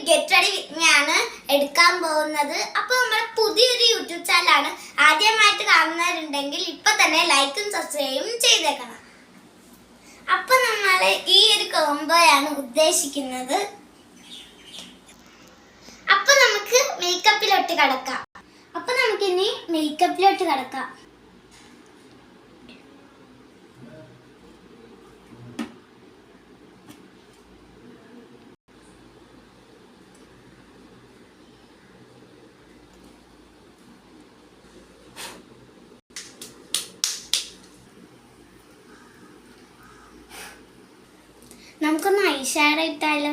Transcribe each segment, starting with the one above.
Get ready with me ആണ് എടുക്കാൻ പോകുന്നത്. അപ്പോൾ നമ്മുടെ പുതിയൊരു യൂട്യൂബ് ചാനലാണ്. ആദ്യമായിട്ട് കാണുന്നവരുണ്ടെങ്കിൽ ഇപ്പൊ തന്നെ ലൈക്കും സബ്സ്ക്രൈബും ചെയ്തേക്കണം. അപ്പൊ നമ്മൾ ഈ ഒരു കോംബോയാണ് ഉദ്ദേശിക്കുന്നത്. അപ്പൊ നമുക്ക് മേക്കപ്പിലോട്ട് കടക്കാം. നമുക്കൊന്ന് ഐ ഷാഡോ ഇട്ടാലോ?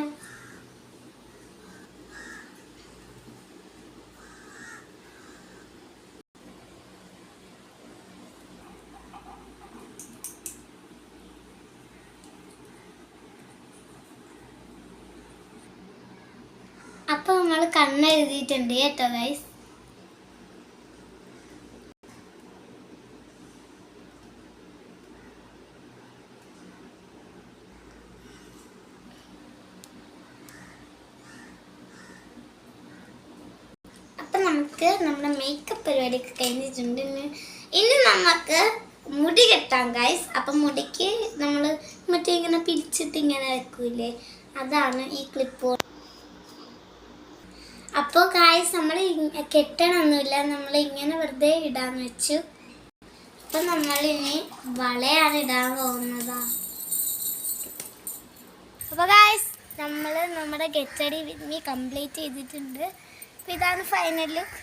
അപ്പൊ നമ്മൾ കണ്ണെഴുതിയിട്ടുണ്ട് കേട്ടോ ഗൈസ്. നമുക്ക് നമ്മുടെ മേക്കപ്പ് പരിപാടിയൊക്കെ കഴിഞ്ഞിട്ടുണ്ട്. ഇനി നമുക്ക് മുടി കെട്ടാം ഗൈസ്. അപ്പം മുടിക്ക് നമ്മൾ മറ്റേ ഇങ്ങനെ പിരിച്ചിട്ട് ഇങ്ങനെ വെക്കൂലേ, അതാണ് ഈ ക്ലിപ്പ്. അപ്പോൾ ഗൈസ് നമ്മൾ കെട്ടണമൊന്നുമില്ല, നമ്മൾ ഇങ്ങനെ വെറുതെ ഇടാന്ന് വെച്ചു. അപ്പം നമ്മളിനി വളയാണ് ഇടാൻ പോകുന്നതാ. അപ്പോൾ ഗൈസ് നമ്മൾ നമ്മുടെ get ready with me complete ചെയ്തിട്ടുണ്ട്. ഇതാണ് ഫൈനൽ ലുക്ക്.